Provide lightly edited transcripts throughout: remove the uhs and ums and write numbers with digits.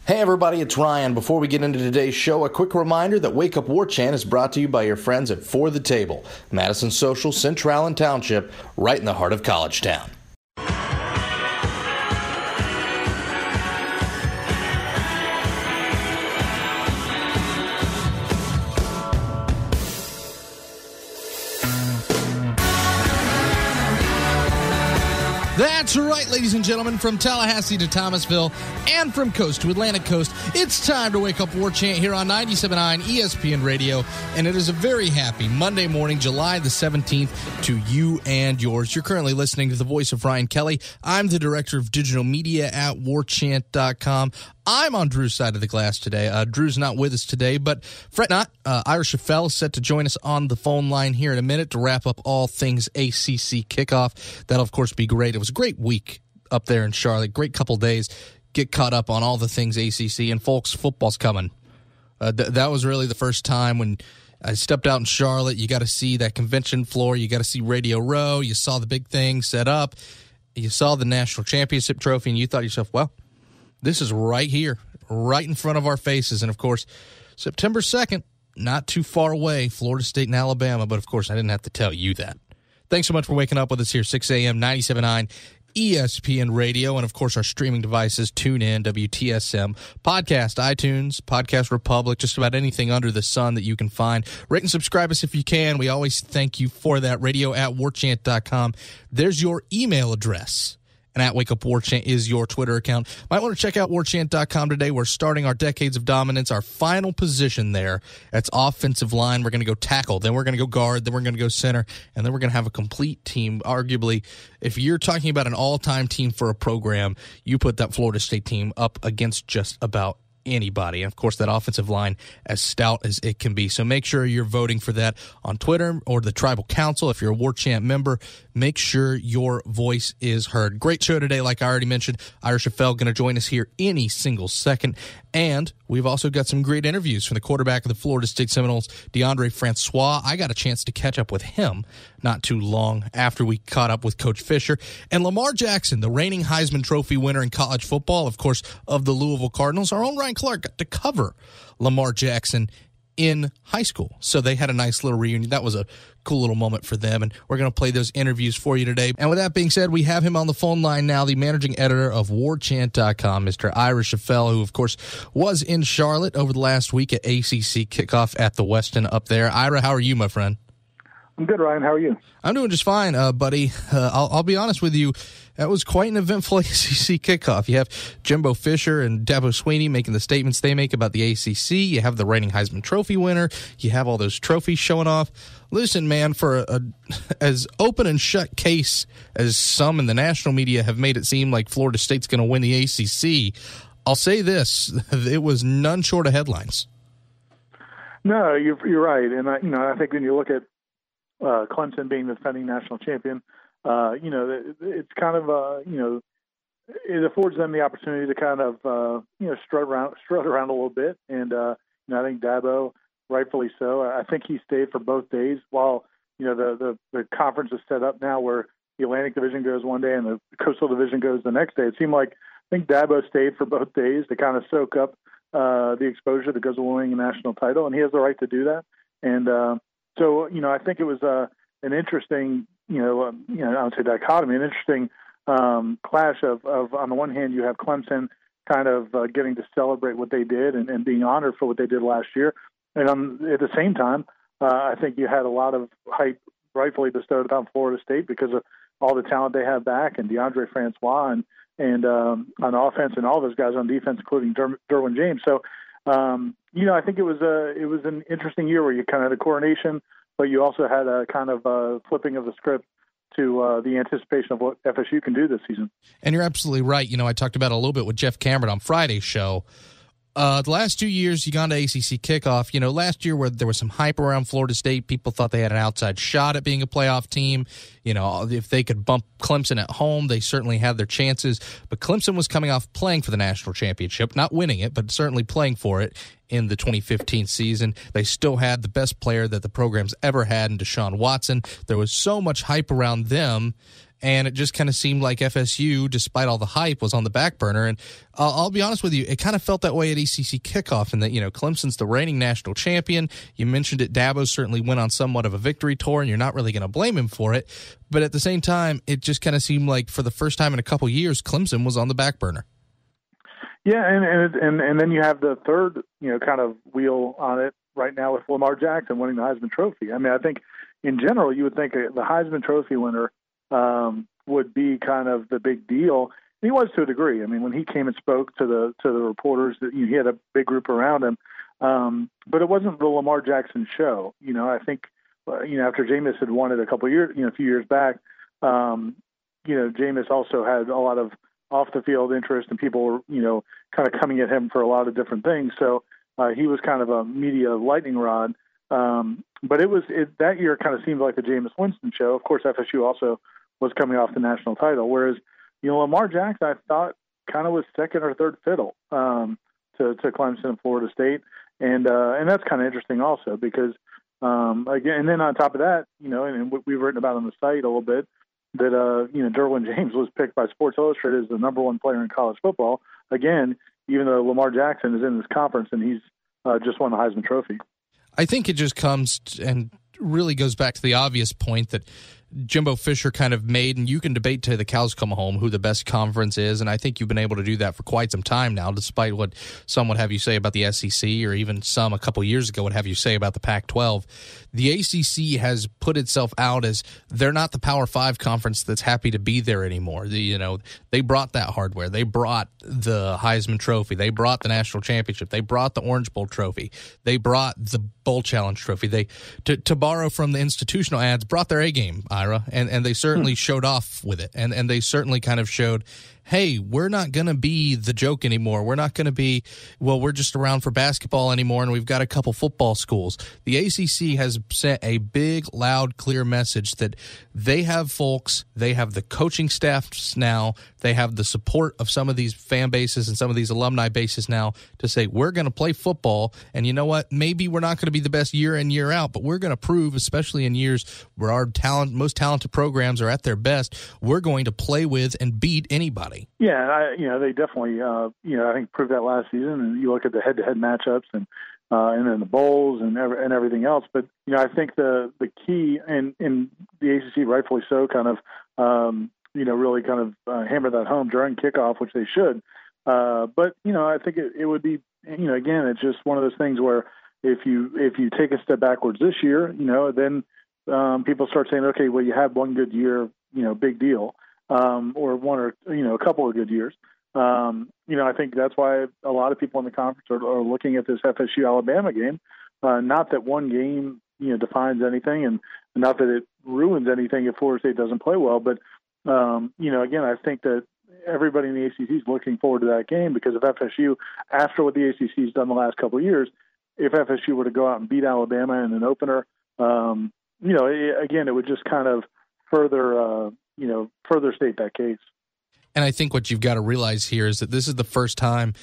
Hey everybody, it's Ryan. Before we get into today's show, a quick reminder that Wake Up War Chant is brought to you by your friends at For the Table, Madison Social, Central Allen Township, right in the heart of College Town. That's right, ladies and gentlemen, from Tallahassee to Thomasville and from coast to Atlantic coast, it's time to Wake Up War Chant here on 97.9 ESPN Radio, and it is a very happy Monday morning, July the 17th, to you and yours. You're currently listening to the voice of Ryan Kelly. I'm the director of digital media at warchant.com. I'm on Drew's side of the glass today. Drew's not with us today, but fret not. Ira Schoffel is set to join us on the phone line here in a minute to wrap up all things ACC Kickoff. That'll, of course, be great. It was a great week up there in Charlotte. Great couple days. Get caught up on all the things ACC. And, folks, football's coming. That was really the first time when I stepped out in Charlotte. You got to see that convention floor. You got to see Radio Row. You saw the big thing set up. You saw the national championship trophy, and you thought to yourself, well, this is right here, right in front of our faces. And, of course, September 2nd, not too far away, Florida State and Alabama. But, of course, I didn't have to tell you that. Thanks so much for waking up with us here, 6 a.m., 97.9 ESPN Radio, and, of course, our streaming devices, TuneIn, WTSM, Podcast, iTunes, Podcast Republic, just about anything under the sun that you can find. Rate and subscribe us if you can. We always thank you for that. radio@warchant.com. There's your email address. And at Wake Up War Chant is your Twitter account. Might want to check out warchant.com today. We're starting our Decades of Dominance. Our final position there, that's offensive line. We're going to go tackle. Then we're going to go guard. Then we're going to go center. And then we're going to have a complete team. Arguably, if you're talking about an all-time team for a program, you put that Florida State team up against just about anybody. And, of course, that offensive line as stout as it can be. So make sure you're voting for that on Twitter or the Tribal Council. If you're a War Chant member, make sure your voice is heard. Great show today, like I already mentioned. Ira Schoffel going to join us here any single second. And we've also got some great interviews from the quarterback of the Florida State Seminoles, Deondre Francois. I got a chance to catch up with him not too long after we caught up with Coach Fisher. And Lamar Jackson, the reigning Heisman Trophy winner in college football, of course, of the Louisville Cardinals. Our own Ryan Clark got to cover Lamar Jackson in high school. So they had a nice little reunion. That was a cool little moment for them, and we're going to play those interviews for you today. And with that being said, we have him on the phone line now, the managing editor of warchant.com, Mr. Ira Schoffel, who, of course, was in Charlotte over the last week at ACC Kickoff at the Westin up there. Ira, how are you, my friend? I'm good, Ryan. How are you? I'm doing just fine, buddy. I'll be honest with you. That was quite an eventful ACC kickoff. You have Jimbo Fisher and Dabo Swinney making the statements they make about the ACC. You have the reigning Heisman Trophy winner. You have all those trophies showing off. Listen, man, for as open and shut case as some in the national media have made it seem like Florida State's going to win the ACC, I'll say this: it was none short of headlines. No, you're right, and I think when you look at Clemson being the defending national champion, it's kind of it affords them the opportunity to kind of strut around a little bit, and I think Dabo, rightfully so. I think he stayed for both days. While the conference is set up now where the Atlantic Division goes one day and the Coastal Division goes the next day, it seemed like I think Dabo stayed for both days to kind of soak up the exposure that goes with winning a national title, and he has the right to do that. And so, I think it was an interesting, I would say dichotomy, an interesting clash of on the one hand, you have Clemson kind of getting to celebrate what they did and being honored for what they did last year. And at the same time, I think you had a lot of hype rightfully bestowed upon Florida State because of all the talent they have back, and Deondre Francois and on offense and all those guys on defense, including Derwin James. So, I think it was an interesting year where you kind of had a coronation, but you also had a kind of flipping of the script to the anticipation of what FSU can do this season. And you're absolutely right. I talked about it a little bit with Jeff Cameron on Friday's show. The last 2 years, you gone to ACC Kickoff. Last year where there was some hype around Florida State, people thought they had an outside shot at being a playoff team. If they could bump Clemson at home, they certainly had their chances. But Clemson was coming off playing for the national championship, not winning it, but certainly playing for it in the 2015 season. They still had the best player that the program's ever had in Deshaun Watson. There was so much hype around them. and it just kind of seemed like FSU, despite all the hype, was on the back burner. And I'll be honest with you, it kind of felt that way at ACC Kickoff, and that, Clemson's the reigning national champion. You mentioned it, Dabo certainly went on somewhat of a victory tour, and you're not really going to blame him for it. But at the same time, it just kind of seemed like for the first time in a couple years, Clemson was on the back burner. Yeah, and then you have the third, kind of wheel on it right now with Lamar Jackson winning the Heisman Trophy. I mean, I think in general you would think the Heisman Trophy winner would be kind of the big deal. And he was to a degree. I mean, when he came and spoke to the reporters, he had a big group around him, but it wasn't the Lamar Jackson show. I think after Jameis had won it a couple of years, a few years back, Jameis also had a lot of off the field interest, and people were, kind of coming at him for a lot of different things. So he was kind of a media lightning rod. But that year kind of seemed like the Jameis Winston show. Of course, FSU also was coming off the national title, whereas, Lamar Jackson, I thought, kind of was second or third fiddle to Clemson and Florida State. And that's kind of interesting also because, again, and then on top of that, and we've written about on the site a little bit, that, Derwin James was picked by Sports Illustrated as the number one player in college football. Again, even though Lamar Jackson is in this conference and he's just won the Heisman Trophy. I think it just comes and really goes back to the obvious point that Jimbo Fisher kind of made, and you can debate till the cows come home who the best conference is, and I think you've been able to do that for quite some time now, despite what some would have you say about the SEC, or even some a couple years ago would have you say about the Pac-12. The ACC has put itself out as they're not the Power 5 conference that's happy to be there anymore. They brought that hardware. They brought the Heisman Trophy. They brought the National Championship. They brought the Orange Bowl Trophy. They brought the Bowl Challenge Trophy. They, to borrow from the institutional ads, brought their A-game, Ira, and they certainly showed off with it. And they certainly kind of showed, hey, we're not going to be the joke anymore. We're not going to be, we're just around for basketball anymore, and we've got a couple football schools. The ACC has sent a big, loud, clear message that they have folks, they have the coaching staffs now, they have the support of some of these fan bases and some of these alumni bases now to say, we're going to play football, and you know what? Maybe we're not going to be the best year in, year out, but we're going to prove, especially in years where our most talented programs are at their best, we're going to play with and beat anybody. Yeah, they definitely, I think proved that last season. And you look at the head-to-head matchups and then the bowls and everything else. But I think the key, and the ACC rightfully so, kind of really kind of hammer that home during kickoff, which they should. But I think it would be, again, it's just one of those things where if you take a step backwards this year, then people start saying, okay, well, you had one good year, big deal. Or one or a couple of good years. I think that's why a lot of people in the conference are looking at this FSU Alabama game. Not that one game defines anything, and not that it ruins anything if Florida State doesn't play well. But again, I think that everybody in the ACC is looking forward to that game, because if FSU, after what the ACC has done the last couple of years, if FSU were to go out and beat Alabama in an opener, again, it would just kind of further state that case. And I think what you've got to realize here is that this is the first time.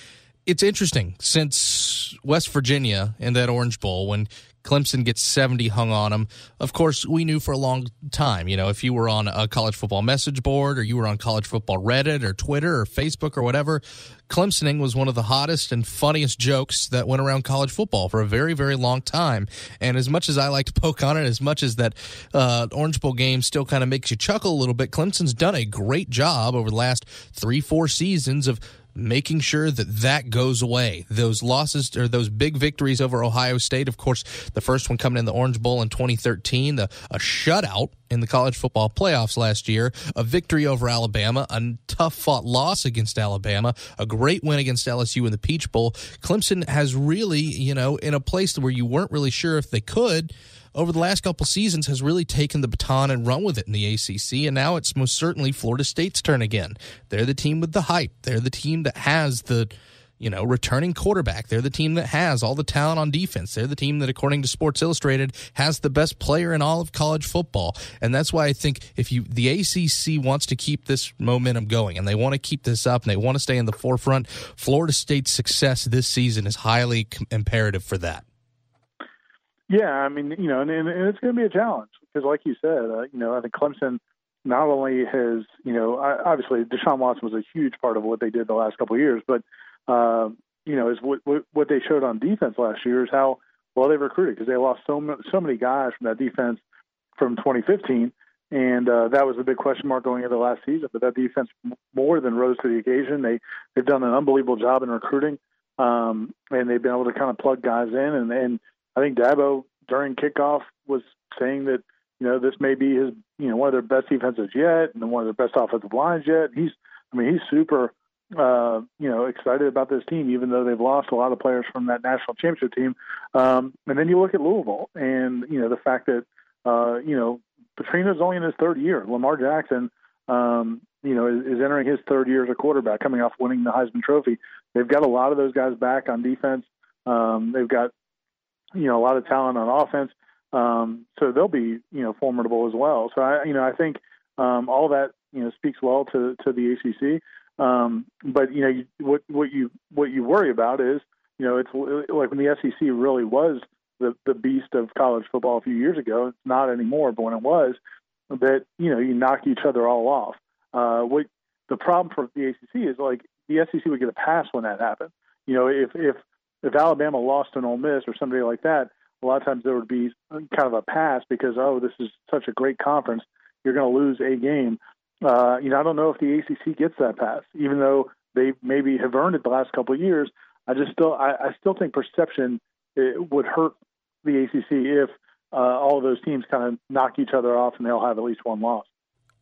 It's interesting since West Virginia in that Orange Bowl, when Clemson gets 70 hung on them. Of course, we knew for a long time, if you were on a college football message board, or you were on college football Reddit or Twitter or Facebook or whatever, Clemsoning was one of the hottest and funniest jokes that went around college football for a very, very long time. And as much as I like to poke on it, as much as that Orange Bowl game still kind of makes you chuckle a little bit, Clemson's done a great job over the last 3-4 seasons of making sure that goes away. Those losses, or those big victories over Ohio State, of course, the first one coming in the Orange Bowl in 2013, a shutout in the college football playoffs last year, a victory over Alabama, a tough-fought loss against Alabama, a great win against LSU in the Peach Bowl. Clemson has really, in a place where you weren't really sure if they could, over the last couple seasons, has really taken the baton and run with it in the ACC, and now it's most certainly Florida State's turn again. They're the team with the hype. They're the team that has the, returning quarterback. They're the team that has all the talent on defense. They're the team that, according to Sports Illustrated, has the best player in all of college football. And that's why I think the ACC wants to keep this momentum going, and they want to keep this up, and they want to stay in the forefront, Florida State's success this season is highly imperative for that. Yeah, I mean, and it's going to be a challenge because, like you said, I think Clemson not only has, obviously Deshaun Watson was a huge part of what they did the last couple of years, but, is what they showed on defense last year is how well they recruited, because they lost so many guys from that defense from 2015. And that was a big question mark going into the last season. But that defense more than rose to the occasion. They've done an unbelievable job in recruiting, and they've been able to kind of plug guys in. And I think Dabo during kickoff was saying that, this may be his, one of their best defenses yet, and one of their best offensive lines yet. He's super, excited about this team, even though they've lost a lot of players from that national championship team. And then you look at Louisville, and the fact that Petrino's only in his third year. Lamar Jackson, is entering his third year as a quarterback, coming off winning the Heisman Trophy. They've got a lot of those guys back on defense. They've got, a lot of talent on offense. So they'll be, formidable as well. So I think all that, speaks well to the ACC. But what you worry about is, it's like when the SEC really was the beast of college football a few years ago. It's not anymore, but when it was, that you knock each other all off. What the problem for the ACC is, like, the SEC would get a pass when that happened. If Alabama lost an Ole Miss or somebody like that, a lot of times there would be kind of a pass because, this is such a great conference, you're going to lose a game. I don't know if the ACC gets that pass, even though they maybe have earned it the last couple of years. I still think perception would hurt the ACC if all of those teams kind of knock each other off and they'll have at least one loss.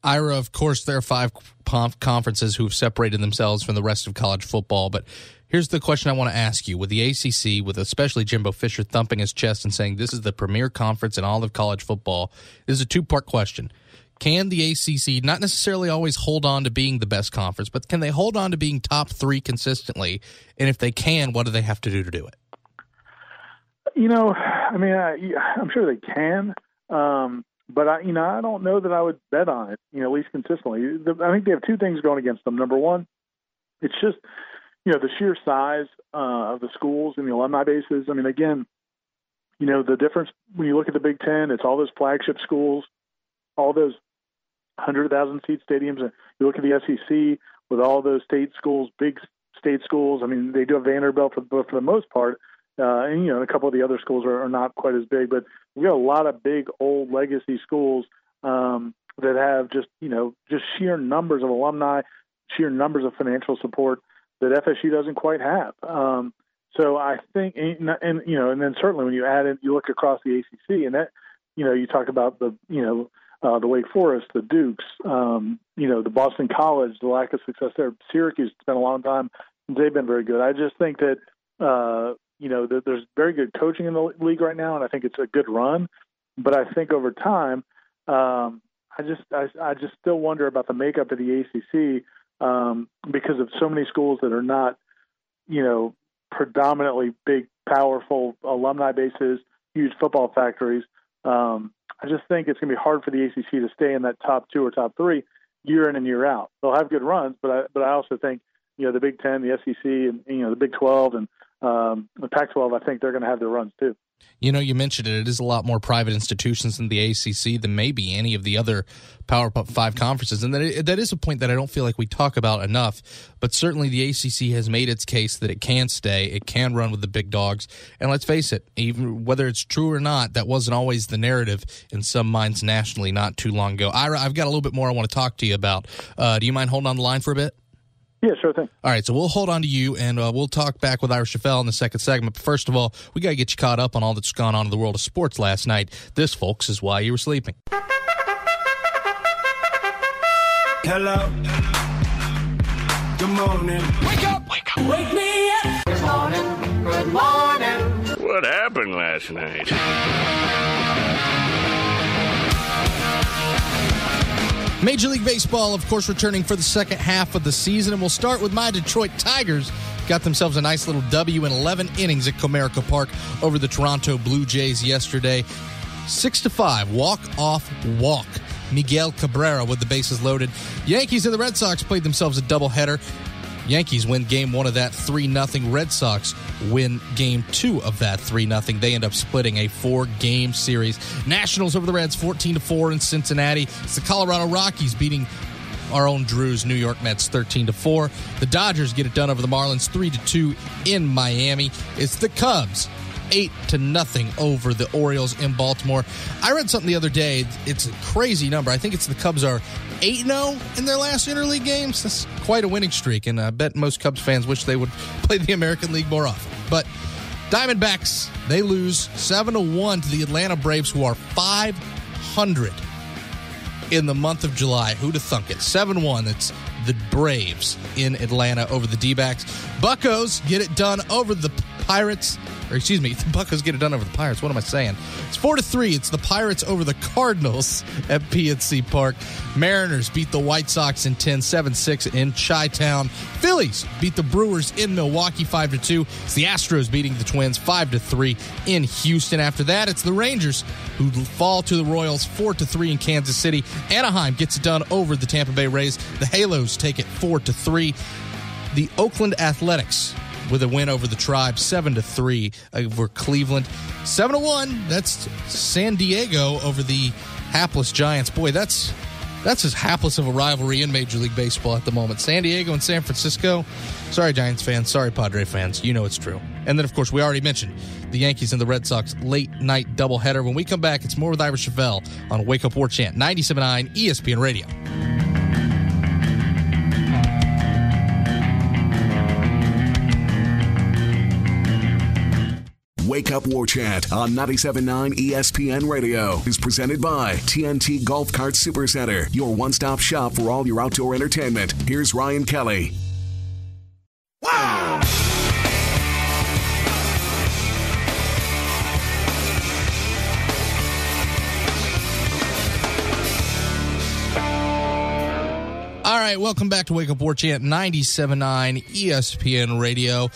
Ira, of course, there are 5 conferences who have separated themselves from the rest of college football, but here's the question I want to ask you. With the ACC, with especially Jimbo Fisher thumping his chest and saying this is the premier conference in all of college football, this is a 2-part question. Can the ACC not necessarily always hold on to being the best conference, but can they hold on to being top 3 consistently? And if they can, what do they have to do it? I'm sure they can, but I don't know that I would bet on it, at least consistently. I think they have 2 things going against them. Number one, it's just, the sheer size of the schools and the alumni bases. I mean, again, the difference when you look at the Big Ten, it's all those flagship schools, all those 100,000 seat stadiums. And you look at the SEC with all those state schools, big state schools. I mean, they do have Vanderbilt for the most part. And a couple of the other schools are not quite as big, but we got a lot of big old legacy schools that have just sheer numbers of alumni, sheer numbers of financial support that FSU doesn't quite have. So I think, and then certainly when you add in, you look across the ACC, and that, you talk about the Wake Forest, the Dukes, the Boston College, the lack of success there. Syracuse, it's been a long time since they've been very good. I just think that, there's very good coaching in the league right now, and I think it's a good run. But I think over time, I just still wonder about the makeup of the ACC because of so many schools that are not, predominantly big, powerful alumni bases, huge football factories. I just think it's going to be hard for the ACC to stay in that top 2 or top 3 year in and year out. They'll have good runs, but I also think, the Big Ten, the SEC, and the Big 12 and the Pac-12, I think they're going to have their runs too. You mentioned it. It is a lot more private institutions in the ACC than maybe any of the other Power 5 conferences. And that is a point that I don't feel like we talk about enough. But certainly the ACC has made its case that it can stay. It can run with the big dogs. And let's face it, even whether it's true or not, that wasn't always the narrative in some minds nationally not too long ago. Ira, I've got a little bit more I want to talk to you about. Do you mind holding on the line for a bit? Yeah, sure thing. All right, so we'll hold on to you, and we'll talk back with Ira Schoffel in the second segment. But first of all, we got to get you caught up on all that's gone on in the world of sports last night. This, folks, is why you were sleeping. Hello. Good morning. Wake up. Wake up. Wake me up. Good morning. Good morning. What happened last night? Major League Baseball, of course, returning for the second half of the season, and we'll start with my Detroit Tigers. Got themselves a nice little W in 11 innings at Comerica Park over the Toronto Blue Jays yesterday. 6-5, walk-off walk. Miguel Cabrera with the bases loaded. Yankees and the Red Sox played themselves a doubleheader. Yankees win Game 1 of that 3-0. Red Sox win Game 2 of that 3-0. They end up splitting a 4-game series. Nationals over the Reds 14-4 in Cincinnati. It's the Colorado Rockies beating our own Drew's New York Mets 13-4. The Dodgers get it done over the Marlins 3-2 in Miami. It's the Cubs 8-0 over the Orioles in Baltimore. I read something the other day. It's a crazy number. I think it's the Cubs are 8-0 in their last interleague games. That's quite a winning streak, and I bet most Cubs fans wish they would play the American League more often. But Diamondbacks, they lose 7-1 to the Atlanta Braves, who are 500 in the month of July. Who'd have thunk it? 7-1. It's the Braves in Atlanta over the D-backs. Buccos get it done over the Pirates. Or excuse me, the Buccos get it done over the Pirates. What am I saying? It's 4-3. It's the Pirates over the Cardinals at PNC Park. Mariners beat the White Sox in 10, 7-6 in Chi-Town. Phillies beat the Brewers in Milwaukee 5-2. It's the Astros beating the Twins 5-3 in Houston. After that, it's the Rangers who fall to the Royals 4-3 in Kansas City. Anaheim gets it done over the Tampa Bay Rays. The Halos take it 4-3. The Oakland Athletics with a win over the Tribe, 7-3 over Cleveland. 7-1, that's San Diego over the hapless Giants. Boy, that's as hapless of a rivalry in Major League Baseball at the moment. San Diego and San Francisco. Sorry, Giants fans. Sorry, Padre fans. You know it's true. And then, of course, we already mentioned the Yankees and the Red Sox late-night doubleheader. When we come back, it's more with Ira Schoffel on Wake Up War Chant, 97.9 ESPN Radio. Wake Up War Chant on 97.9 ESPN Radio is presented by TNT Golf Cart Supercenter, your one-stop shop for all your outdoor entertainment. Here's Ryan Kelly. Wow! All right, welcome back to Wake Up War Chant, 97.9 ESPN Radio.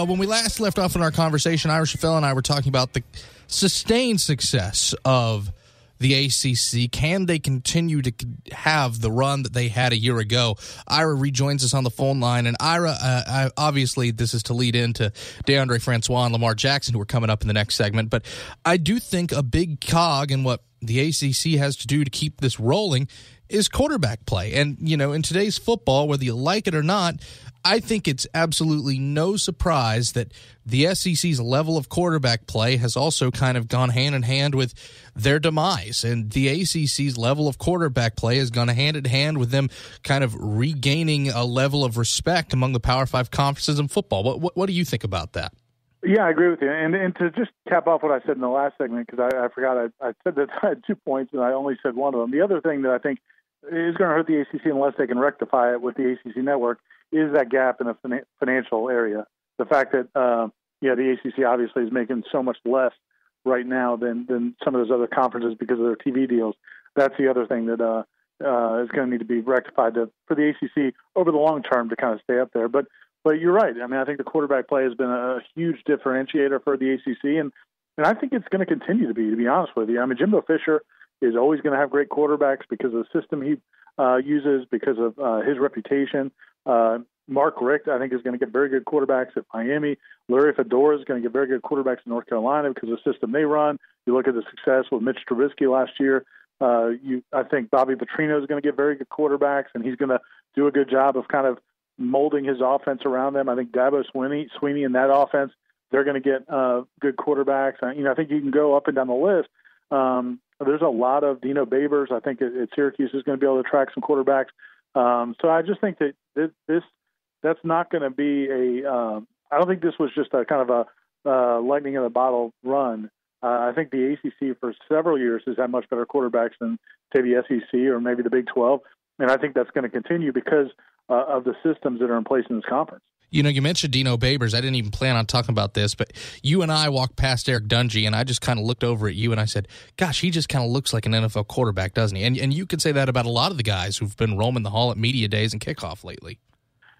When we last left off in our conversation, Ira Schoffel and I were talking about the sustained success of the ACC. Can they continue to have the run that they had a year ago? Ira rejoins us on the phone line. And Ira, obviously this is to lead into Deondre Francois and Lamar Jackson, who are coming up in the next segment. But I do think a big cog in what the ACC has to do to keep this rolling is quarterback play. And, you know, in today's football, whether you like it or not, I think it's absolutely no surprise that the SEC's level of quarterback play has also kind of gone hand in hand with their demise. And the ACC's level of quarterback play has gone hand in hand with them kind of regaining a level of respect among the Power 5 conferences in football. What do you think about that? Yeah, I agree with you. And to just cap off what I said in the last segment, because I forgot, I said that I had 2 points and I only said one of them. The other thing that I think is going to hurt the ACC unless they can rectify it with the ACC network is that gap in the financial area. The fact that, the ACC obviously is making so much less right now than some of those other conferences because of their TV deals. That's the other thing that is going to need to be rectified for the ACC over the long term to kind of stay up there. But you're right. I mean, I think the quarterback play has been a huge differentiator for the ACC, and I think it's going to continue to be honest with you. I mean, Jimbo Fisher is always going to have great quarterbacks because of the system he uses, because of his reputation. Mark Richt, I think, is going to get very good quarterbacks at Miami. Larry Fedora is going to get very good quarterbacks in North Carolina because of the system they run. You look at the success with Mitch Trubisky last year. I think Bobby Petrino is going to get very good quarterbacks, and he's going to do a good job of kind of molding his offense around them. I think Dabo Swinney in that offense, they're going to get good quarterbacks. I think you can go up and down the list. There's a lot of Dino Babers. I think at Syracuse is going to be able to attract some quarterbacks. So I just think that that's not going to be I don't think this was just a kind of a lightning in a bottle run. I think the ACC for several years has had much better quarterbacks than, say, the SEC or maybe the Big 12. And I think that's going to continue because of the systems that are in place in this conference. You know, you mentioned Dino Babers. I didn't even plan on talking about this, but you and I walked past Eric Dungy, and I just kind of looked over at you, and I said, gosh, he just kind of looks like an NFL quarterback, doesn't he? And you could say that about a lot of the guys who've been roaming the hall at media days and kickoff lately.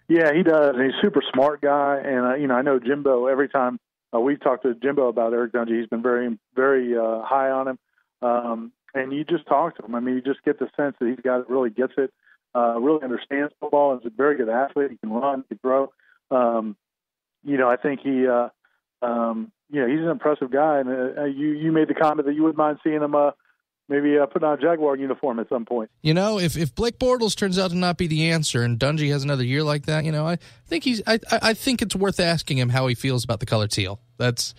Yeah, he does. He's a super smart guy, and, I know Jimbo, every time we've talked to Jimbo about Eric Dungy, he's been very, very high on him. And you just talk to him. I mean, you just get the sense that he's got really gets it. really understands football, and is a very good athlete. He can run, he can throw. I think he, he's an impressive guy. And you made the comment that you wouldn't mind seeing him maybe putting on a Jaguar uniform at some point. If Blake Bortles turns out to not be the answer and Dungy has another year like that, I think it's worth asking him how he feels about the color teal. That's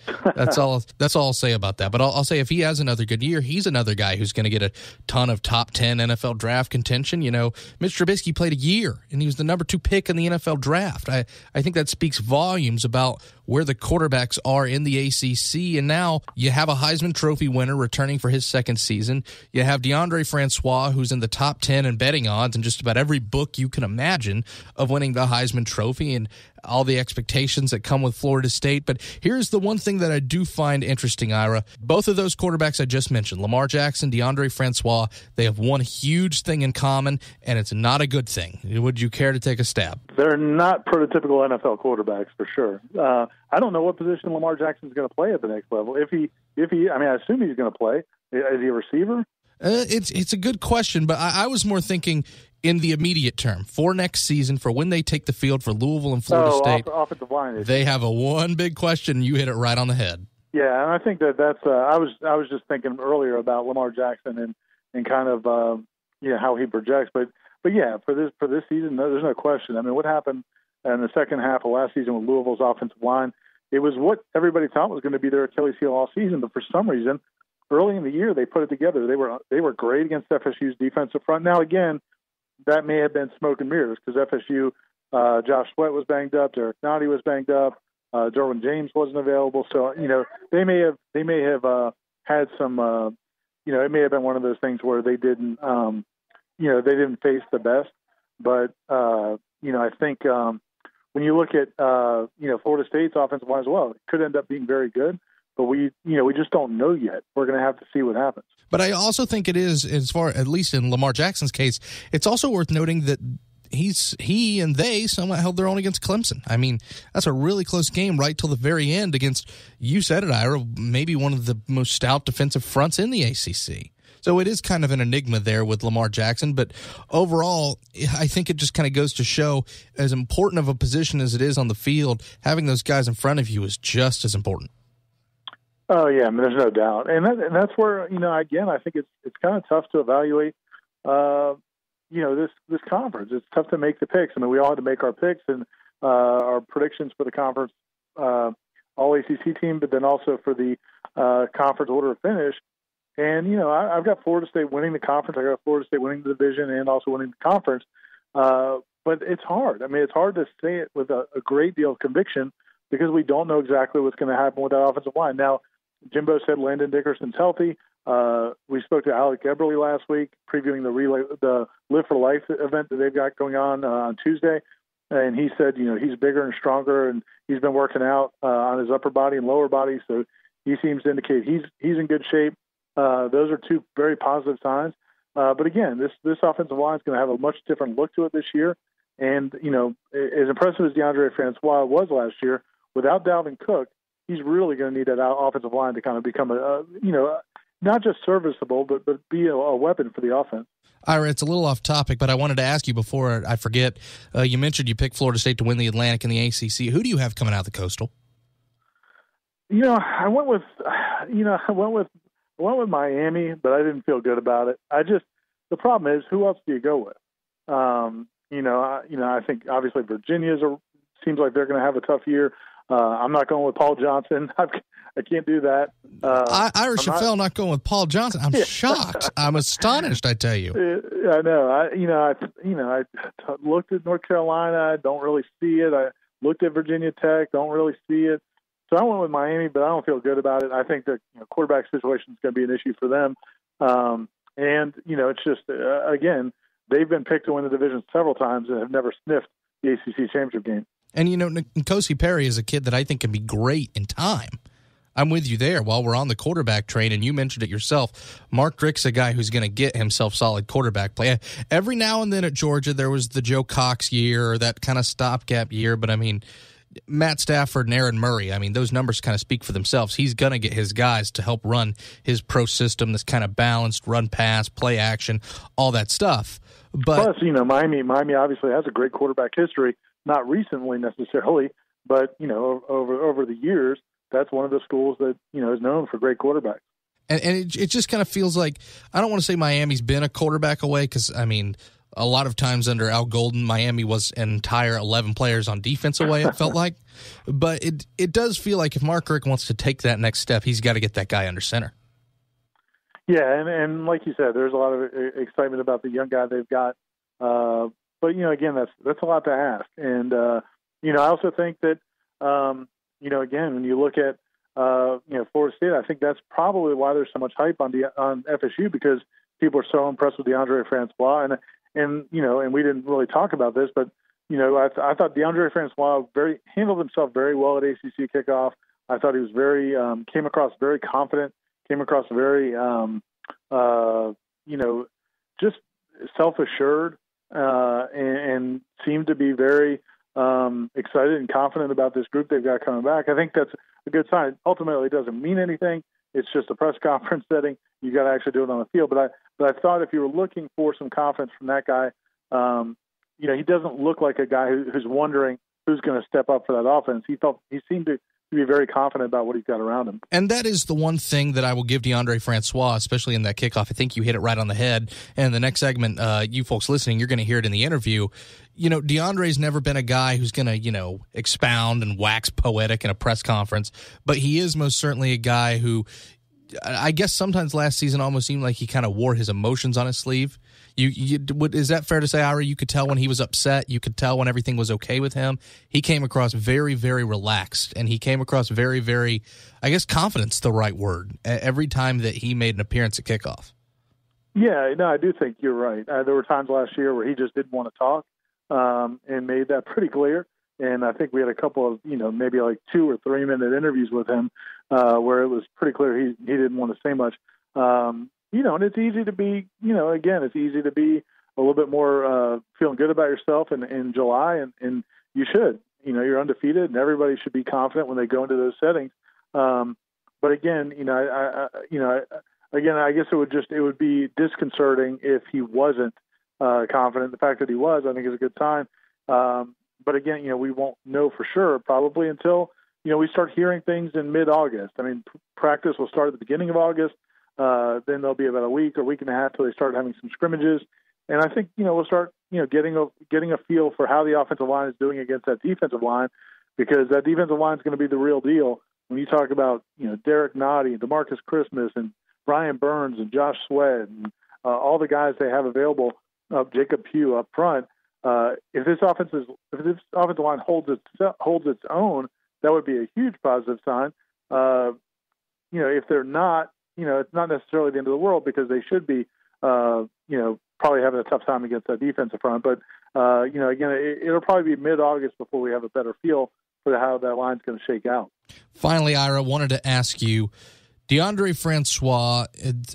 all I'll say about that. But I'll say if he has another good year, he's another guy who's going to get a ton of top 10 NFL draft contention. Mitch Trubisky played a year, and he was the number 2 pick in the NFL draft. I think that speaks volumes about where the quarterbacks are in the ACC. And now you have a Heisman Trophy winner returning for his second season. You have Deondre Francois, who's in the top 10 in betting odds in just about every book you can imagine of winning the Heisman Trophy, and all the expectations that come with Florida State. But here's the one thing that I do find interesting, Ira. Both of those quarterbacks I just mentioned, Lamar Jackson, Deondre Francois, they have one huge thing in common, and it's not a good thing. Would you care to take a stab? They're not prototypical NFL quarterbacks, for sure. I don't know what position Lamar Jackson's going to play at the next level. If he, I assume he's going to play. Is he a receiver? It's a good question, but I was more thinking in the immediate term for next season, for when they take the field for Louisville and Florida State. Offensive line issue. They have one big question. You hit it right on the head. Yeah, and I think that's. I was just thinking earlier about Lamar Jackson and kind of how he projects, but yeah, for this season, there's no question. I mean, what happened in the second half of last season with Louisville's offensive line? It was what everybody thought was going to be their Achilles heel all season, but for some reason, early in the year, they put it together. They were great against FSU's defensive front. Now again, that may have been smoke and mirrors because FSU, Josh Sweat was banged up, Derek Nottie was banged up, Derwin James wasn't available. So they may have had some. It may have been one of those things where they didn't they didn't face the best. But I think when you look at Florida State's offensive line as well, it could end up being very good. But we just don't know yet. We're going to have to see what happens. But I also think it is, as far at least in Lamar Jackson's case, it's also worth noting that he and they somewhat held their own against Clemson. I mean, that's a really close game right till the very end against, you said it, Ira, maybe one of the most stout defensive fronts in the ACC. So it is kind of an enigma there with Lamar Jackson. But overall, I think it just kind of goes to show, as important of a position as it is on the field, having those guys in front of you is just as important. Oh yeah, I mean, there's no doubt, and that's where again, I think it's kind of tough to evaluate, this conference. It's tough to make the picks. I mean, we all had to make our picks and our predictions for the conference, all ACC team, but then also for the conference order of finish. And I've got Florida State winning the conference. I got Florida State winning the division and also winning the conference. But it's hard. I mean, it's hard to say it with a great deal of conviction because we don't know exactly what's going to happen with that offensive line. Now, Jimbo said Landon Dickerson's healthy. We spoke to Alec Eberle last week, previewing the Live for Life event that they've got going on Tuesday, and he said, he's bigger and stronger, and he's been working out on his upper body and lower body, so he seems to indicate he's in good shape. Those are two very positive signs. But again, this offensive line is going to have a much different look to it this year, and as impressive as Deondre Francois was last year, without Dalvin Cook, he's really going to need that offensive line to kind of become not just serviceable, but be a weapon for the offense. Ira, it's a little off topic, but I wanted to ask you before I forget. You mentioned you picked Florida State to win the Atlantic and the ACC. Who do you have coming out of the Coastal? I went with Miami, but I didn't feel good about it. The problem is, who else do you go with? I think obviously Virginia seems like they're going to have a tough year. I'm not going with Paul Johnson. I can't do that. Ira Schoffel not going with Paul Johnson. I'm shocked. I'm astonished, I tell you. I know. I looked at North Carolina. Don't really see it. I looked at Virginia Tech. Don't really see it. So I went with Miami, but I don't feel good about it. I think the quarterback situation is going to be an issue for them. It's just, again, they've been picked to win the division several times and have never sniffed the ACC championship game. And, N'Kosi Perry is a kid that I think can be great in time. I'm with you there while we're on the quarterback train, and you mentioned it yourself. Mark Drick's a guy who's going to get himself solid quarterback play. Every now and then at Georgia, there was the Joe Cox year or that kind of stopgap year, but, I mean, Matt Stafford and Aaron Murray, I mean, those numbers kind of speak for themselves. He's going to get his guys to help run his pro system, this kind of balanced run, pass, play action, all that stuff. But plus, Miami obviously has a great quarterback history, not recently necessarily, but over the years, that's one of the schools that is known for great quarterbacks. And it just kind of feels like, I don't want to say Miami's been a quarterback away, because, a lot of times under Al Golden, Miami was an entire 11 players on defense away, it felt like. But it does feel like if Mark Richt wants to take that next step, he's got to get that guy under center. Yeah, and like you said, there's a lot of excitement about the young guy they've got. But, again, that's a lot to ask. And, I also think that, again, when you look at, Florida State, I think that's probably why there's so much hype on FSU, because people are so impressed with Deondre Francois. And we didn't really talk about this, but, I thought Deondre Francois handled himself very well at ACC Kickoff. I thought he was came across very confident, came across very, just self-assured, and seemed to be very excited and confident about this group they've got coming back. I think that's a good sign. Ultimately, it doesn't mean anything. It's just a press conference setting. You got to actually do it on the field. But I thought if you were looking for some confidence from that guy, he doesn't look like a guy who's wondering who's going to step up for that offense. He seemed to be very confident about what he's got around him. And that is the one thing that I will give Deondre Francois, especially in that kickoff. I think you hit it right on the head. And the next segment, you folks listening, you're going to hear it in the interview. DeAndre's never been a guy who's going to, expound and wax poetic in a press conference, but he is most certainly a guy who, I guess sometimes last season almost seemed like he kind of wore his emotions on his sleeve. Is that fair to say, Ira? You could tell when he was upset. You could tell when everything was okay with him. He came across very, very relaxed, and he came across very, very, I guess confident's the right word, every time that he made an appearance at kickoff. Yeah, no, I do think you're right. There were times last year where he just didn't want to talk, and made that pretty clear. And I think we had a couple of, maybe like 2 or 3 minute interviews with him where it was pretty clear he didn't want to say much. And it's easy to be, it's easy to be a little bit more feeling good about yourself in July, and you should. You're undefeated, and everybody should be confident when they go into those settings. But again, I guess it would be disconcerting if he wasn't confident. The fact that he was, I think, is a good sign. But again, we won't know for sure probably until we start hearing things in mid-August. I mean, practice will start at the beginning of August. Then there'll be about a week or week and a half till they start having some scrimmages. And I think, we'll start, getting a feel for how the offensive line is doing against that defensive line, because that defensive line is going to be the real deal. When you talk about, Derek Noddy and DeMarcus Christmas and Brian Burns and Josh Sweat and all the guys they have available, Jacob Pugh up front, if this offensive line holds its own, that would be a huge positive sign. If they're not, it's not necessarily the end of the world, because they should be, probably having a tough time against that defensive front. But, again, it'll probably be mid-August before we have a better feel for how that line's going to shake out. Finally, Ira, wanted to ask you, Deondre Francois,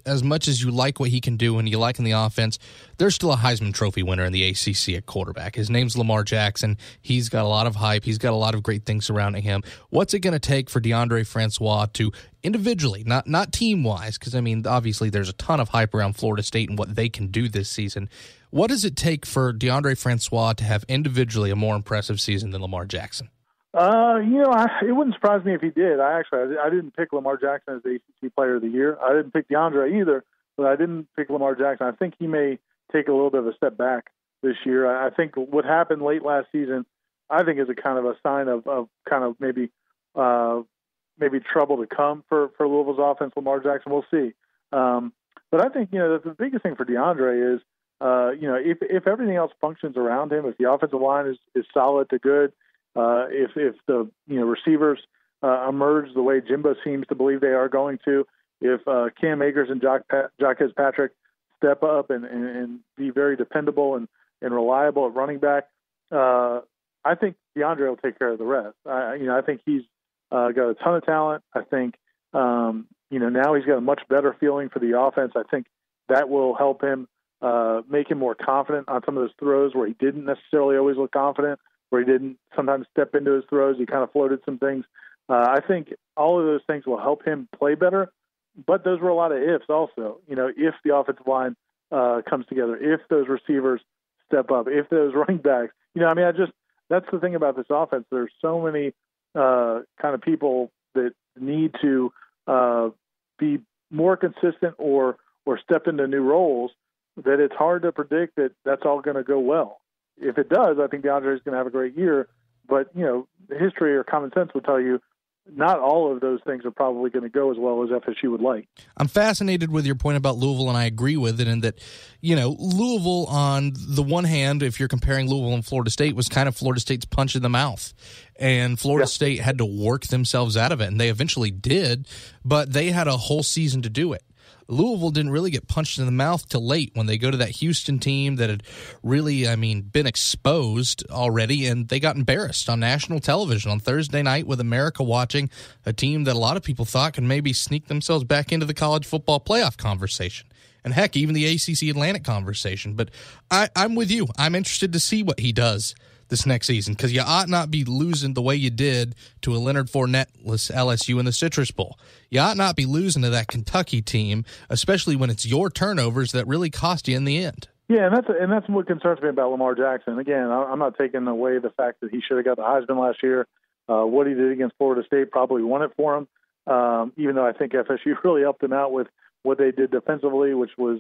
as much as you like what he can do and you like in the offense, there's still a Heisman Trophy winner in the ACC at quarterback. His name's Lamar Jackson. He's got a lot of hype. He's got a lot of great things surrounding him. What's it going to take for Deondre Francois to individually, not team-wise, because, obviously there's a ton of hype around Florida State and what they can do this season. What does it take for Deondre Francois to have individually a more impressive season than Lamar Jackson? It wouldn't surprise me if he did. I didn't pick Lamar Jackson as the ACC Player of the Year. I didn't pick DeAndre either, but I didn't pick Lamar Jackson. I think he may take a little bit of a step back this year. I think what happened late last season, I think, is a kind of a sign of kind of maybe trouble to come for Louisville's offense. Lamar Jackson, we'll see. But I think the biggest thing for DeAndre is if everything else functions around him, if the offensive line is solid to good. If the receivers emerge the way Jimbo seems to believe they are going to, if Cam Akers and Jaquez Patrick step up and be very dependable and reliable at running back, I think DeAndre will take care of the rest. I think he's got a ton of talent. I think now he's got a much better feeling for the offense. I think that will help him make him more confident on some of those throws where he didn't necessarily always look confident, where he didn't sometimes step into his throws. He kind of floated some things. I think all of those things will help him play better, but those were a lot of ifs also. If the offensive line comes together, if those receivers step up, if those running backs, that's the thing about this offense. There's so many kind of people that need to be more consistent or step into new roles, that it's hard to predict that that's all going to go well. If it does, I think DeAndre is going to have a great year. But, history or common sense would tell you not all of those things are probably going to go as well as FSU would like. I'm fascinated with your point about Louisville, and I agree with it in that, Louisville, on the one hand, if you're comparing Louisville and Florida State, was kind of Florida State's punch in the mouth. And Florida State had to work themselves out of it, and they eventually did, but they had a whole season to do it. Louisville didn't really get punched in the mouth till late when they go to that Houston team that had really, been exposed already, and they got embarrassed on national television on Thursday night with America watching, a team that a lot of people thought could maybe sneak themselves back into the college football playoff conversation. And heck, even the ACC Atlantic conversation. But I'm with you. I'm interested to see what he does this next season, because you ought not be losing the way you did to a Leonard Fournette-less LSU in the Citrus Bowl. You ought not be losing to that Kentucky team, especially when it's your turnovers that really cost you in the end. Yeah, and that's what concerns me about Lamar Jackson. Again, I'm not taking away the fact that he should have got the Heisman last year. What he did against Florida State probably won it for him, even though I think FSU really helped him out with what they did defensively, which was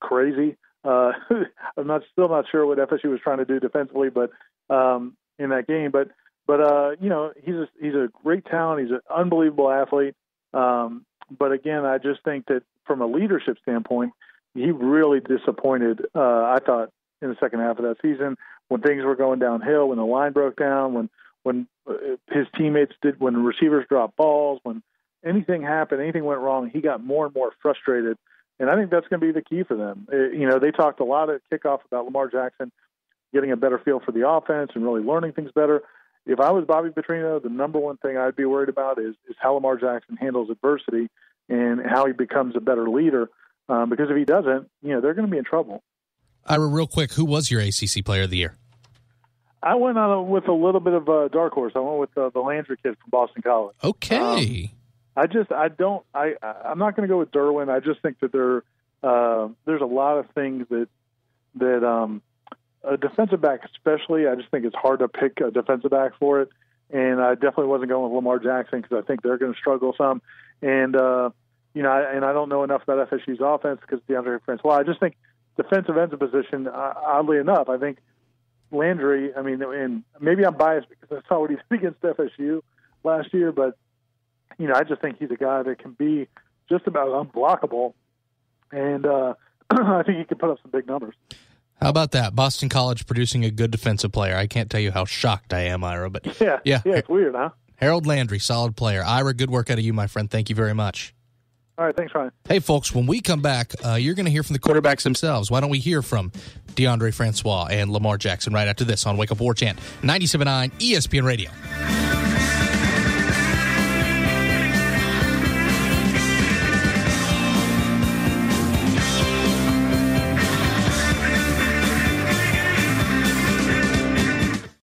crazy. I'm still not sure what FSU was trying to do defensively, but in that game. But he's a great talent. He's an unbelievable athlete. But again, I just think that from a leadership standpoint, he really disappointed. I thought in the second half of that season, when things were going downhill, when the line broke down, when his teammates when receivers dropped balls, when anything happened, anything went wrong, he got more and more frustrated. And I think that's going to be the key for them. They talked a lot at kickoff about Lamar Jackson getting a better feel for the offense and really learning things better. If I was Bobby Petrino, the number one thing I'd be worried about is how Lamar Jackson handles adversity and how he becomes a better leader. Because if he doesn't, they're going to be in trouble. Ira, real quick, who was your ACC Player of the Year? I went with a little bit of a dark horse. I went with the Landry kid from Boston College. Okay. I'm not going to go with Derwin. I just think that there's a lot of things that a defensive back especially, I just think it's hard to pick a defensive back for it. And I definitely wasn't going with Lamar Jackson because I think they're going to struggle some. And, I don't know enough about FSU's offense because Deondre Francois. I just think defensive ends of position, oddly enough, I think Landry, and maybe I'm biased because I saw what he did against FSU last year, but I just think he's a guy that can be just about unblockable, and I think he can put up some big numbers. How about that? Boston College producing a good defensive player. I can't tell you how shocked I am, Ira. But yeah, it's weird, huh? Harold Landry, solid player. Ira, good work out of you, my friend. Thank you very much. All right, thanks, Ryan. Hey, folks, when we come back, you're going to hear from the quarterbacks themselves. Why don't we hear from Deondre Francois and Lamar Jackson right after this on Wake Up War Chant, 97.9 ESPN Radio.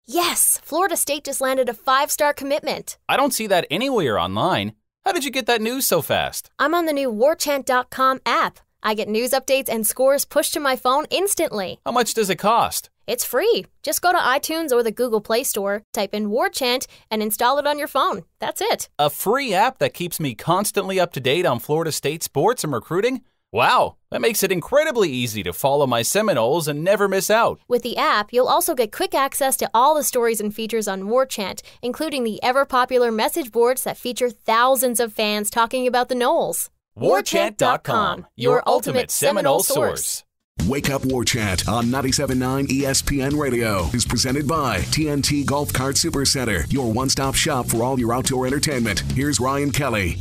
Yes, Florida State just landed a 5-star commitment. I don't see that anywhere online. How did you get that news so fast? I'm on the new warchant.com app. I get news updates and scores pushed to my phone instantly. How much does it cost? It's free. Just go to iTunes or the Google Play Store, type in Warchant, and install it on your phone. That's it. A free app that keeps me constantly up to date on Florida State sports and recruiting? Wow, that makes it incredibly easy to follow my Seminoles and never miss out. With the app, you'll also get quick access to all the stories and features on Warchant, including the ever-popular message boards that feature thousands of fans talking about the Noles. Warchant.com, your ultimate Seminole source. Wake Up War Chant on 97.9 ESPN Radio is presented by TNT Golf Cart Supercenter, your one-stop shop for all your outdoor entertainment. Here's Ryan Kelly.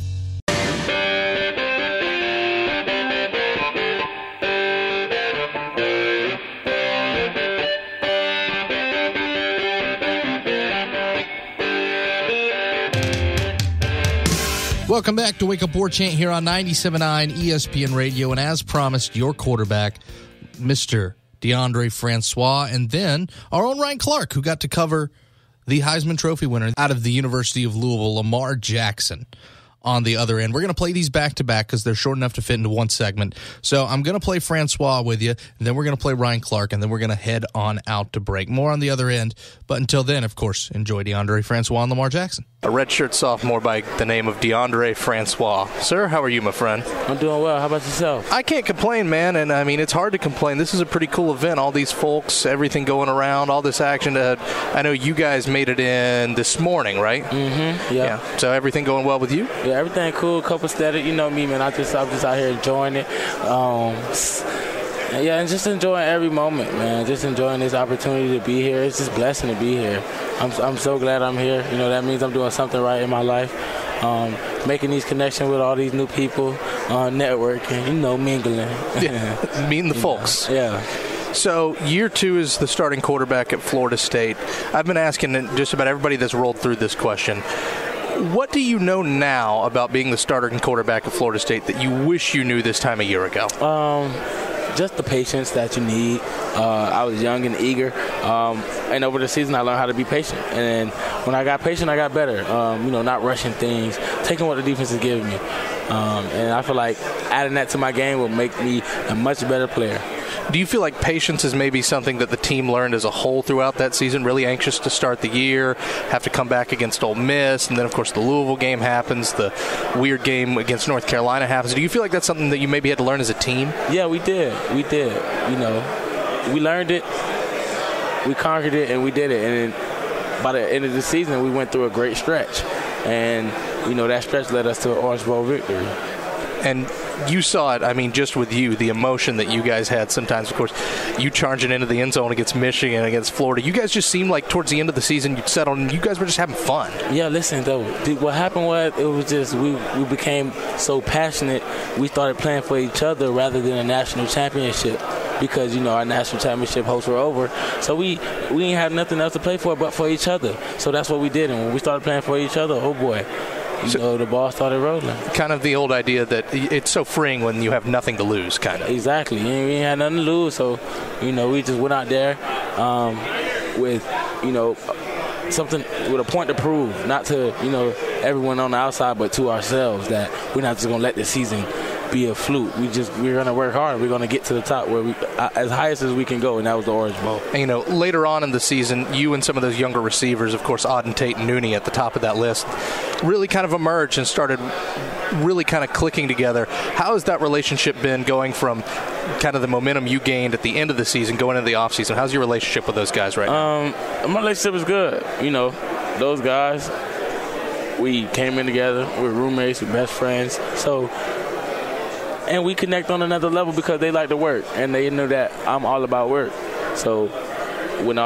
Welcome back to Wake Up War Chant here on 97.9 ESPN Radio. And as promised, your quarterback, Mr. Deondre Francois, and then our own Ryan Clark, who got to cover the Heisman Trophy winner out of the University of Louisville, Lamar Jackson, on the other end. We're going to play these back-to-back because they're short enough to fit into one segment. So I'm going to play Francois with you, and then we're going to play Ryan Clark, and then we're going to head on out to break. More on the other end. But until then, of course, enjoy Deondre Francois and Lamar Jackson. A redshirt sophomore by the name of Deondre Francois. Sir, how are you, my friend? I'm doing well. How about yourself? I can't complain, man. And, I mean, it's hard to complain. This is a pretty cool event. All these folks, everything going around, all this action. I know you guys made it in this morning, right? Mm-hmm. Yeah. So everything going well with you? Yeah, everything cool. Couple steady. You know me, man. I'm just out here enjoying it. Yeah, and just enjoying every moment, man. Just enjoying this opportunity to be here. It's just a blessing to be here. I'm so glad I'm here. You know, that means I'm doing something right in my life. Making these connections with all these new people, networking, you know, mingling. Yeah, meeting the folks. Yeah. So year 2 is the starting quarterback at Florida State. I've been asking just about everybody that's rolled through this question. What do you know now about being the starting quarterback at Florida State that you wish you knew this time a year ago? Just the patience that you need. I was young and eager, and over the season I learned how to be patient. And when I got patient, I got better. Not rushing things, taking what the defense is giving me. And I feel like adding that to my game will make me a much better player. Do you feel like patience is maybe something that the team learned as a whole throughout that season? Really anxious to start the year, have to come back against Ole Miss, and then, of course, the Louisville game happens, the weird game against North Carolina happens. Do you feel like that's something that you maybe had to learn as a team? Yeah, we did. You know, we learned it, we conquered it, and we did it. And then by the end of the season, we went through a great stretch. And, you know, that stretch led us to an Orange Bowl victory. And you saw it, I mean, just with you, the emotion that you guys had sometimes. Of course, you charging into the end zone against Michigan, against Florida. You guys just seemed like towards the end of the season you'd settled and you guys were just having fun. Yeah, listen, though. What happened was it was just we became so passionate, we started playing for each other rather than a national championship. Because, you know, our national championship hopes were over. So we didn't have nothing else to play for but for each other. So that's what we did. And when we started playing for each other, oh, boy. So the ball started rolling. Kind of the old idea that it's so freeing when you have nothing to lose, kind of. Exactly. We ain't had nothing to lose, so, you know, we just went out there with, you know, something with a point to prove, not to, you know, everyone on the outside, but to ourselves that we're not just going to let this season be a fluke. We're going to work hard. We're going to get to the top where we as highest as we can go, and that was the Orange Bowl. And, you know, later on in the season, you and some of those younger receivers, of course, Auden Tate and Nooney at the top of that list, really kind of emerged and started really kind of clicking together. How has that relationship been going from kind of the momentum you gained at the end of the season going into the offseason? How's your relationship with those guys right now? My relationship is good. You know, those guys, we came in together. We're roommates, we're best friends. And we connect on another level because they like to work, and they know that I'm all about work. So when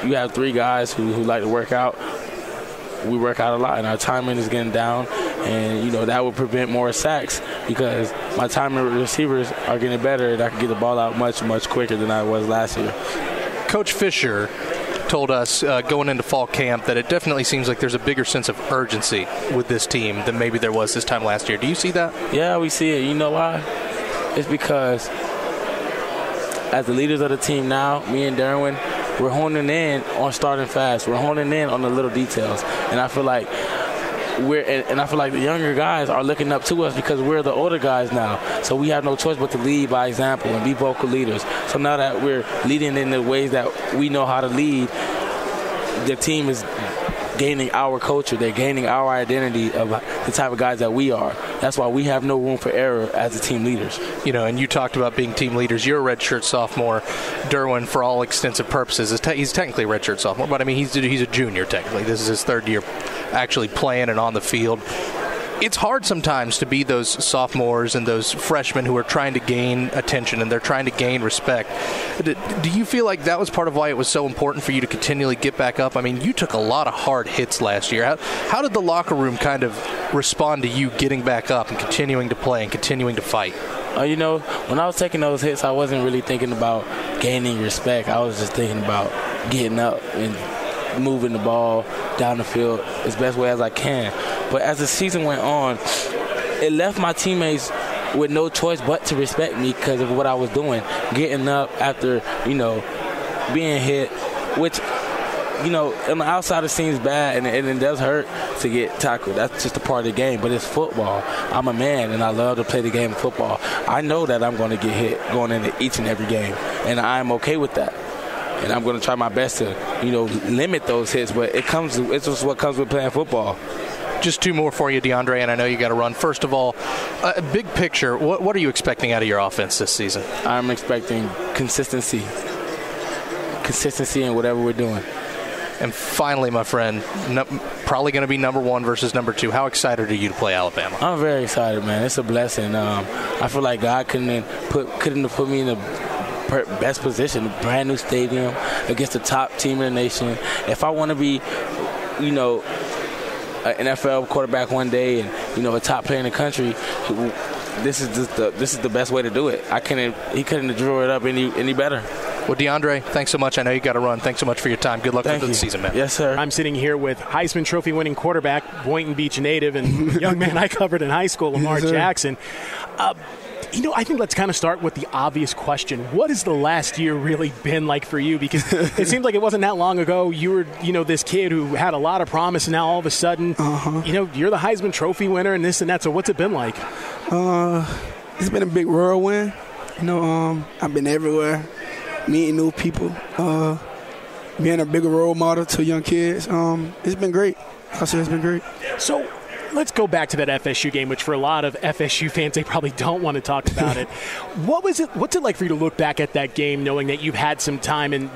you have 3 guys who like to work out, we work out a lot, and our timing is getting down. And, you know, that would prevent more sacks because my timing receivers are getting better, and I can get the ball out much, much quicker than I was last year. Coach Fisher told us going into fall camp that it definitely seems like there's a bigger sense of urgency with this team than maybe there was this time last year. Do you see that? Yeah, we see it. You know why? It's because as the leaders of the team now, me and Derwin, we're honing in on starting fast. We're honing in on the little details. And I feel like the younger guys are looking up to us because we're the older guys now. So we have no choice but to lead by example and be vocal leaders. So now that we're leading in the ways that we know how to lead, the team is gaining our culture. They're gaining our identity of the type of guys that we are. That's why we have no room for error as the team leaders. You know, and you talked about being team leaders. You're a redshirt sophomore. Derwin, for all extensive purposes, he's technically a redshirt sophomore, but I mean, he's a junior technically. This is his 3rd year actually playing and on the field. It's hard sometimes to be those sophomores and those freshmen who are trying to gain attention and they're trying to gain respect. Do you feel like that was part of why it was so important for you to continually get back up? I mean, you took a lot of hard hits last year. How did the locker room kind of respond to you getting back up and continuing to play and continuing to fight? You know, when I was taking those hits, I wasn't really thinking about gaining respect. I was just thinking about getting up and moving the ball down the field as best way as I can. But as the season went on, it left my teammates with no choice but to respect me because of what I was doing, getting up after, you know, being hit, which on the outside it seems bad, and it does hurt to get tackled. That's just a part of the game, but it's football. I'm a man, and I love to play the game of football. I know that I'm going to get hit going into each and every game, and I'm okay with that. And I'm going to try my best to, limit those hits, but it's just what comes with playing football. Just two more for you, Deondre, and I know you got to run. First of all, big picture, what are you expecting out of your offense this season? I'm expecting consistency in whatever we're doing. And finally, my friend, probably going to be number 1 versus number 2. How excited are you to play Alabama? I'm very excited, man. It's a blessing. I feel like God couldn't have put me in the best position, a brand new stadium against the top team in the nation. If I want to be, an NFL quarterback one day and a top player in the country, this is the best way to do it. He couldn't have drew it up any better. Well, Deondre, thanks so much. I know you got to run. Thanks so much for your time. Good luck for the season, man. Yes, sir. I'm sitting here with Heisman Trophy winning quarterback, Boynton Beach native, and young man I covered in high school, Lamar Jackson. I think let's kind of start with the obvious question. What has the last year really been like for you? Because it seems like it wasn't that long ago you were, this kid who had a lot of promise, and now all of a sudden, you're the Heisman Trophy winner and this and that. So what's it been like? It's been a big whirlwind. I've been everywhere, meeting new people, being a bigger role model to young kids. It's been great. I say it's been great. So let's go back to that FSU game, which for a lot of FSU fans, they probably don't want to talk about it. What's it like for you to look back at that game knowing that you've had some time? And,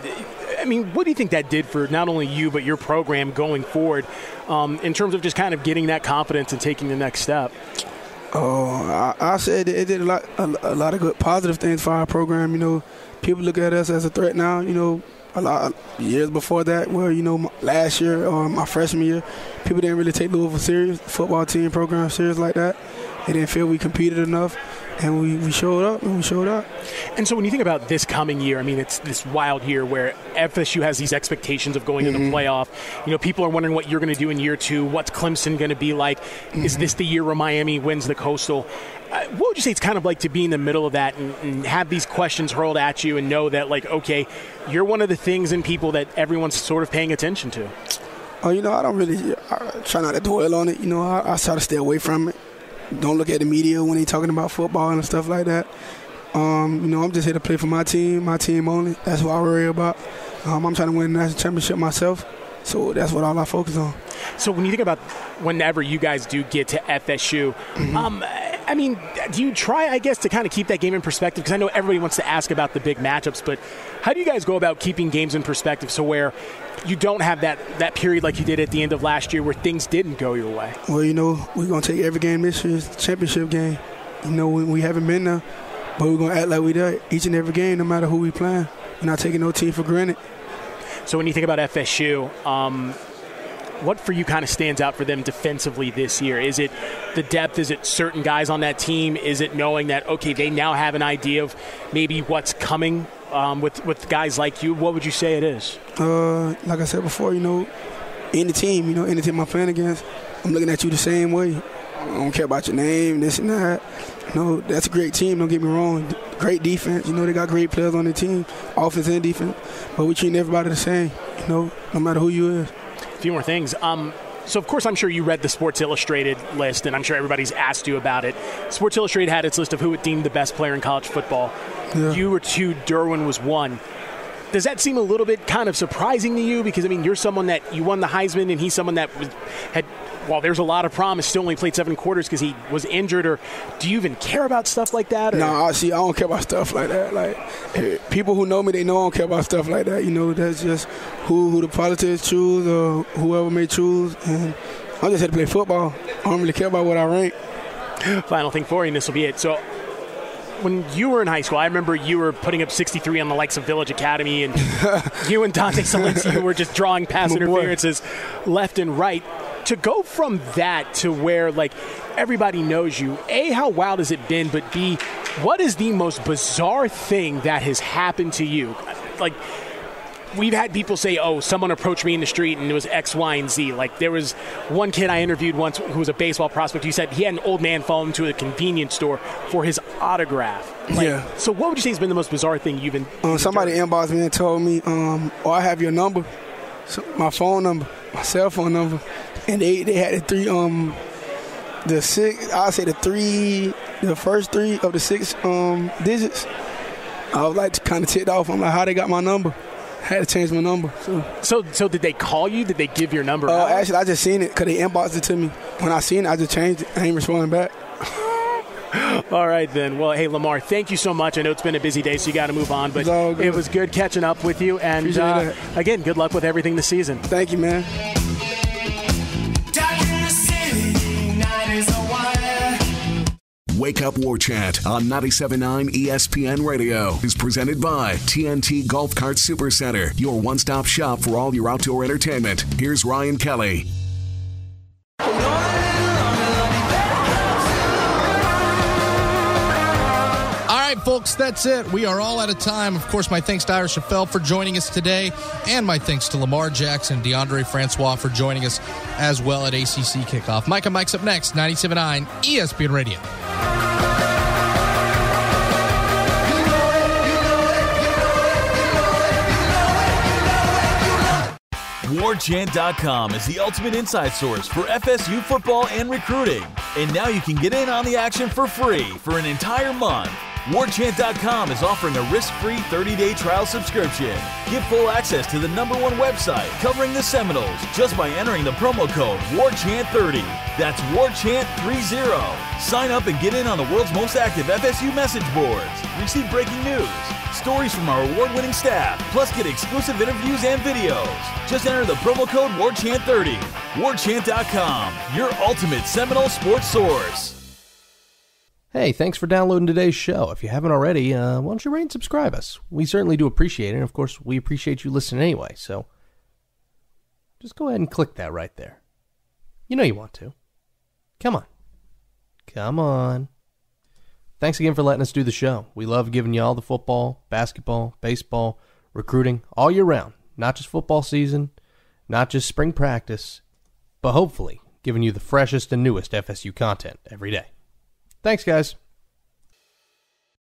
what do you think that did for not only you but your program going forward in terms of just kind of getting that confidence and taking the next step? I said it did a lot of good positive things for our program. People look at us as a threat now. A lot of years before that, where last year or my freshman year, people didn't really take Louisville serious, football team program serious like that. They didn't feel we competed enough, and we showed up, and we showed up. And so when you think about this coming year, it's this wild year where FSU has these expectations of going to the playoff. People are wondering what you're going to do in year 2. What's Clemson going to be like? Is this the year where Miami wins the Coastal? What would you say it's kind of like to be in the middle of that and have these questions hurled at you and know that, okay, you're one of the things and people that everyone's sort of paying attention to? I don't really try not to dwell on it. I try to stay away from it. Don't look at the media when they're talking about football and stuff like that. I'm just here to play for my team only. That's what I worry about. I'm trying to win the national championship myself, so that's what all I focus on. So when you think about whenever you guys do get to FSU, do you try, I guess, to kind of keep that game in perspective? Because I know everybody wants to ask about the big matchups, but how do you guys go about keeping games in perspective so where you don't have that period like you did at the end of last year where things didn't go your way? Well, we're going to take every game this year as a championship game. We haven't been there, but we're going to act like we're there each and every game no matter who we playing. We're not taking no team for granted. So when you think about FSU, what for you kind of stands out for them defensively this year? Is it the depth? Is it certain guys on that team? Is it knowing that, okay, they now have an idea of maybe what's coming with guys like you? What would you say it is? Like I said before, any team I'm playing against, I'm looking at you the same way. I don't care about your name, this and that. That's a great team, don't get me wrong. Great defense. They got great players on their team, offense and defense. But we treat everybody the same, no matter who you is. A few more things. So, of course, I'm sure you read the Sports Illustrated list, and I'm sure everybody's asked you about it. Sports Illustrated had its list of who it deemed the best player in college football. Yeah. You were 2, Derwin was 1. Does that seem a little bit kind of surprising to you? Because, you're someone that you won the Heisman, and he's someone that there's a lot of promise, still only played 7 quarters because he was injured. Or do you even care about stuff like that? No, I don't care about stuff like that. Like, people who know me, they know I don't care about stuff like that. That's just who the politics choose or whoever may choose. And I'm just here to play football. I don't really care about what I rank. Final thing for you, and this will be it. So, when you were in high school, I remember you were putting up 63 on the likes of Village Academy, and you and Dante Salenzi were just drawing pass interferences left and right. To go from that to where, everybody knows you, A, how wild has it been, but B, what is the most bizarre thing that has happened to you? We've had people say, someone approached me in the street and it was X, Y, and Z. There was one kid I interviewed once who was a baseball prospect. He said he had an old man follow him to a convenience store for his autograph. So what would you say has been the most bizarre thing you've been somebody inboxed me and told me, I have your number. So my phone number, my cell phone number, and they had the first three of the 6 digits. I was like kind of ticked off. I'm like, how they got my number? I had to change my number. So did they call you? Did they give your number out? Actually, I just seen it because they inboxed it to me. When I seen it, I just changed it. I ain't responding back. All right, then. Well, hey, Lamar, thank you so much. I know it's been a busy day, so you got to move on. But it was good catching up with you. And, again, good luck with everything this season. Thank you, man. Wake Up War Chant on 97.9 ESPN Radio is presented by TNT Golf Cart Supercenter, your one-stop shop for all your outdoor entertainment. Here's Ryan Kelly. All right, folks, that's it. We are all out of time. Of course, my thanks to Ira Schoffel for joining us today, and my thanks to Lamar Jackson, Deondre Francois for joining us as well at ACC Kickoff. Mike and Mike's up next, 97.9 ESPN Radio. WarChant.com is the ultimate inside source for FSU football and recruiting. And now you can get in on the action for free for an entire month. WarChant.com is offering a risk-free 30-day trial subscription. Get full access to the #1 website covering the Seminoles just by entering the promo code WarChant30. That's WarChant30. Sign up and get in on the world's most active FSU message boards. Receive breaking news, stories from our award-winning staff, plus get exclusive interviews and videos. Just enter the promo code WarChant30. WarChant.com, your ultimate Seminole sports source. Hey, thanks for downloading today's show. If you haven't already, why don't you rate and subscribe us? We certainly do appreciate it, and of course, we appreciate you listening anyway, so just go ahead and click that right there. You know you want to. Come on. Come on. Thanks again for letting us do the show. We love giving you all the football, basketball, baseball, recruiting, all year round. Not just football season, not just spring practice, but hopefully giving you the freshest and newest FSU content every day. Thanks, guys.